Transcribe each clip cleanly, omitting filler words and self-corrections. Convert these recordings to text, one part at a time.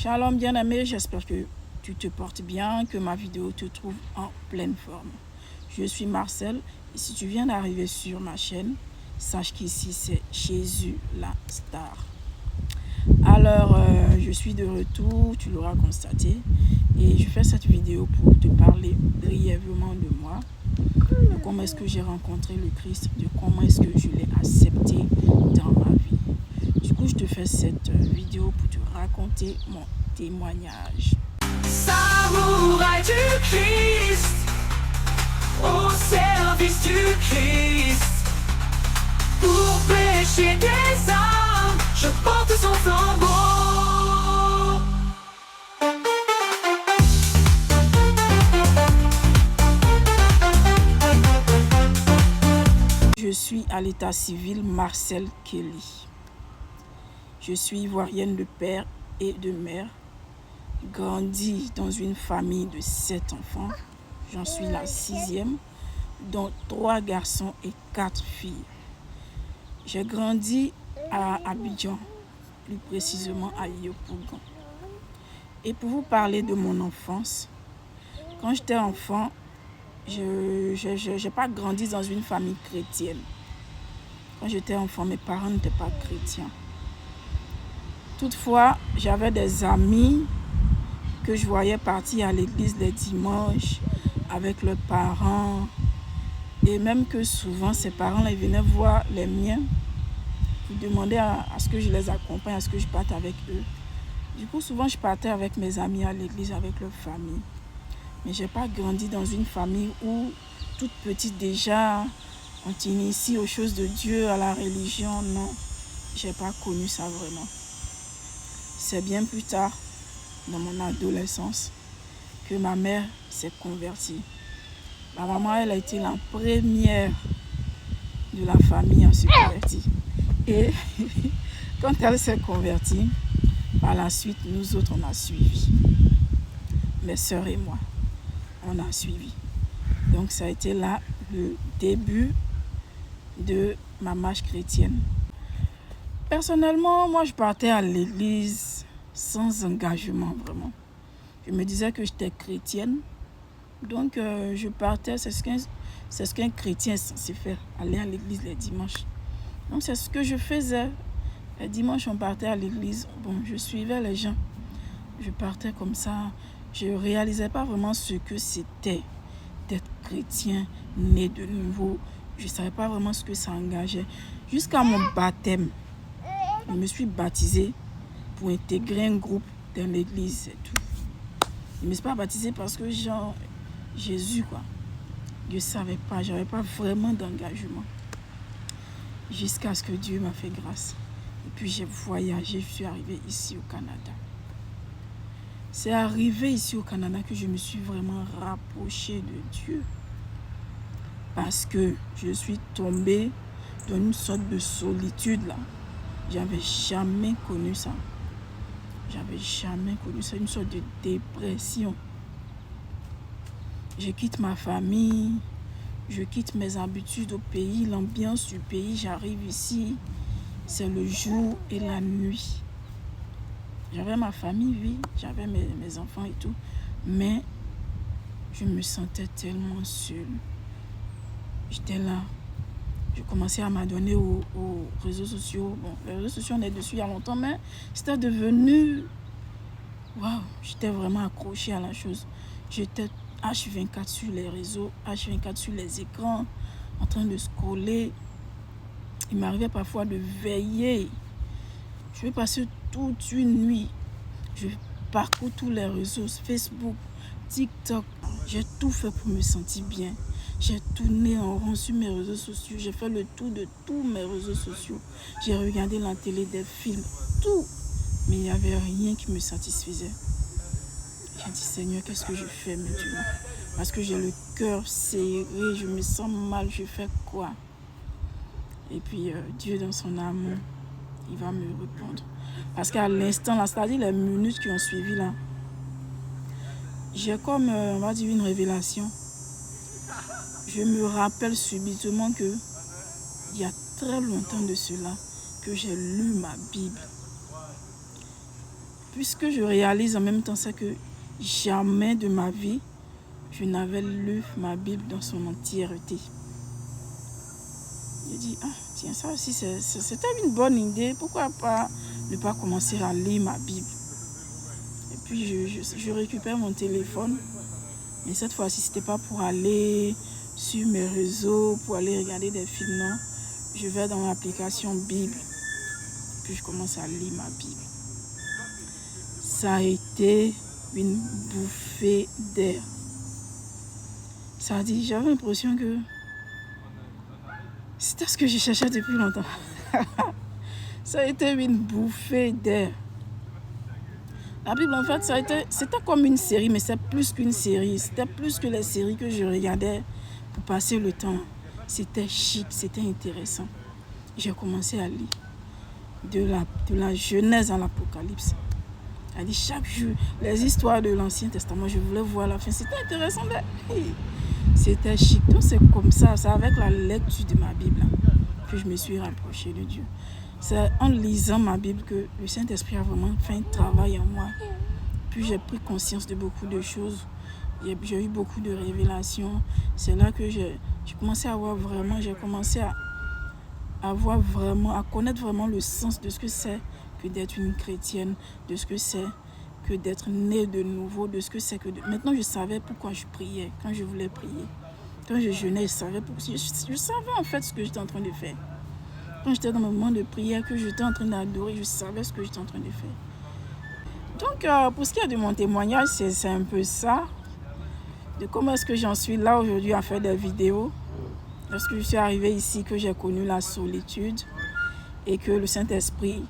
Shalom bien-aimé, j'espère que tu te portes bien, que ma vidéo te trouve en pleine forme. Je suis Marcel et si tu viens d'arriver sur ma chaîne, sache qu'ici c'est Jésus la star. Alors, je suis de retour, tu l'auras constaté, et je fais cette vidéo pour te parler brièvement de moi, de comment est-ce que j'ai rencontré le Christ, de comment est-ce que je l'ai accepté dans ma vie. Du coup, je te fais cette vidéo pour te raconter mon témoignage. Samouraï du Christ, au service du Christ, pour pécher des âmes, je porte son flambeau. Je suis à l'état civil Marcel Kelly. Je suis ivoirienne de père et de mère, grandi dans une famille de 7 enfants. J'en suis la 6e, dont 3 garçons et 4 filles. J'ai grandi à Abidjan, plus précisément à Yopougon. Et pour vous parler de mon enfance, quand j'étais enfant, je n'ai pas grandi dans une famille chrétienne. Quand j'étais enfant, mes parents n'étaient pas chrétiens. Toutefois, j'avais des amis que je voyais partir à l'église les dimanches avec leurs parents. Et même que souvent, ces parents-là venaient voir les miens pour demander à ce que je les accompagne, à ce que je parte avec eux. Du coup, souvent, je partais avec mes amis à l'église, avec leur famille. Mais je n'ai pas grandi dans une famille où, toute petite déjà, on t'initie aux choses de Dieu, à la religion. Non, je n'ai pas connu ça vraiment. C'est bien plus tard, dans mon adolescence, que ma mère s'est convertie. Ma maman, elle a été la première de la famille à se convertir. Et quand elle s'est convertie, par la suite, nous autres, on a suivi. Mes sœurs et moi, on a suivi. Donc, ça a été là le début de ma marche chrétienne. Personnellement, moi, je partais à l'église sans engagement, vraiment. Je me disais que j'étais chrétienne. Donc, je partais, c'est ce qu'un chrétien est censé faire, aller à l'église les dimanches. Donc, c'est ce que je faisais. Les dimanches, on partait à l'église. Bon, je suivais les gens. Je partais comme ça. Je ne réalisais pas vraiment ce que c'était d'être chrétien, né de nouveau. Je ne savais pas vraiment ce que ça engageait. Jusqu'à mon baptême, je me suis baptisée pour intégrer un groupe dans l'église, c'est tout. Je ne me suis pas baptisée parce que genre, Jésus, quoi. Je ne savais pas, je n'avais pas vraiment d'engagement. Jusqu'à ce que Dieu m'a fait grâce. Et puis j'ai voyagé, je suis arrivée ici au Canada. C'est arrivé ici au Canada que je me suis vraiment rapprochée de Dieu. Parce que je suis tombée dans une sorte de solitude là. J'avais jamais connu ça. J'avais jamais connu ça, une sorte de dépression. Je quitte ma famille, je quitte mes habitudes au pays, l'ambiance du pays, j'arrive ici, c'est le jour et la nuit. J'avais ma famille, oui, j'avais mes enfants et tout, mais je me sentais tellement seule. J'étais là, je commençais à m'adonner aux réseaux sociaux. Bon, les réseaux sociaux, on est dessus il y a longtemps, mais c'était devenu... Waouh, j'étais vraiment accrochée à la chose. J'étais H24 sur les réseaux, H24 sur les écrans, en train de scroller. Il m'arrivait parfois de veiller. Je vais passer toute une nuit. Je parcours tous les réseaux, Facebook, TikTok. J'ai tout fait pour me sentir bien. J'ai tourné en rond sur mes réseaux sociaux. J'ai fait le tour de tous mes réseaux sociaux. J'ai regardé la télé, des films, tout. Mais il n'y avait rien qui me satisfaisait. J'ai dit, Seigneur, qu'est-ce que je fais maintenant? Parce que j'ai le cœur serré, je me sens mal, je fais quoi? Et puis, Dieu, dans son amour, il va me répondre. Parce qu'à l'instant, là, c'est-à-dire les minutes qui ont suivi, là, j'ai comme, on va dire, une révélation. Je me rappelle subitement que, il y a très longtemps de cela, que j'ai lu ma Bible. puisque je réalise en même temps ça que jamais de ma vie, je n'avais lu ma Bible dans son entièreté. J'ai dit, ah tiens, ça aussi c'était une bonne idée, pourquoi pas ne pas commencer à lire ma Bible. Et puis je récupère mon téléphone, mais cette fois-ci c'était pas pour aller sur mes réseaux, pour aller regarder des films, non. Je vais dans l'application Bible, puis je commence à lire ma Bible. Ça a été une bouffée d'air. Ça a dit, j'avais l'impression que c'était ce que je cherchais depuis longtemps. Ça a été une bouffée d'air. La Bible, en fait, c'était comme une série, mais c'est plus qu'une série. C'était plus que les séries que je regardais pour passer le temps. C'était chic, c'était intéressant. J'ai commencé à lire de la Genèse à l'Apocalypse. Elle dit chaque jour, les histoires de l'Ancien Testament, je voulais voir la fin. C'était intéressant, mais c'était chic. Donc c'est comme ça, c'est avec la lecture de ma Bible que je me suis rapprochée de Dieu. C'est en lisant ma Bible que le Saint-Esprit a vraiment fait un travail en moi. Puis j'ai pris conscience de beaucoup de choses. J'ai eu beaucoup de révélations. C'est là que j'ai commencé à voir vraiment, j'ai commencé à connaître vraiment le sens de ce que c'est que d'être une chrétienne, de ce que c'est que d'être née de nouveau, de ce que c'est que... Maintenant, je savais pourquoi je priais, quand je voulais prier. Quand je jeûnais, je savais en fait ce que j'étais en train de faire. Quand j'étais dans mon moment de prière, que j'étais en train d'adorer, je savais ce que j'étais en train de faire. Donc, pour ce qui est de mon témoignage, c'est un peu ça. De comment est-ce que j'en suis là aujourd'hui à faire des vidéos. Lorsque je suis arrivée ici, que j'ai connu la solitude et que le Saint-Esprit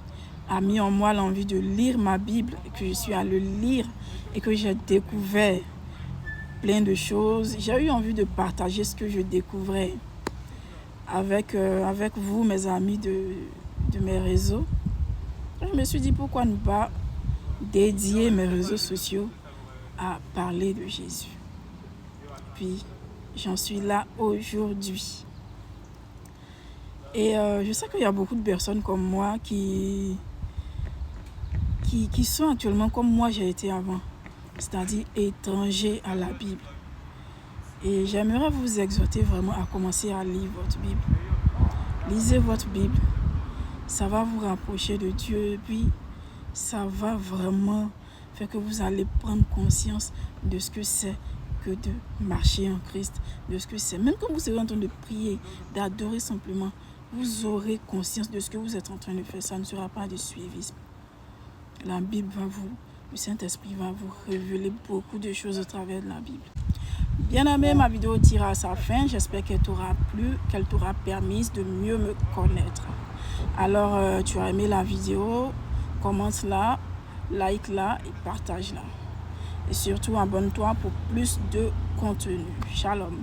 a mis en moi l'envie de lire ma Bible, et que je suis allée lire et que j'ai découvert plein de choses. J'ai eu envie de partager ce que je découvrais avec vous, mes amis de mes réseaux. Je me suis dit, pourquoi ne pas dédier mes réseaux sociaux à parler de Jésus. Puis, j'en suis là aujourd'hui. Et je sais qu'il y a beaucoup de personnes comme moi qui sont actuellement comme moi j'ai été avant, c'est-à-dire étrangers à la Bible. Et j'aimerais vous exhorter vraiment à commencer à lire votre Bible. Lisez votre Bible. Ça va vous rapprocher de Dieu et puis ça va vraiment faire que vous allez prendre conscience de ce que c'est que de marcher en Christ, de ce que c'est. Même quand vous serez en train de prier, d'adorer simplement, vous aurez conscience de ce que vous êtes en train de faire. Ça ne sera pas de suivisme. La Bible le Saint-Esprit va vous révéler beaucoup de choses au travers de la Bible. Bien aimé, ma vidéo tire à sa fin. J'espère qu'elle t'aura plu, qu'elle t'aura permis de mieux me connaître. Alors, tu as aimé la vidéo, commente-la, like-la et partage-la. Et surtout, abonne-toi pour plus de contenu. Shalom.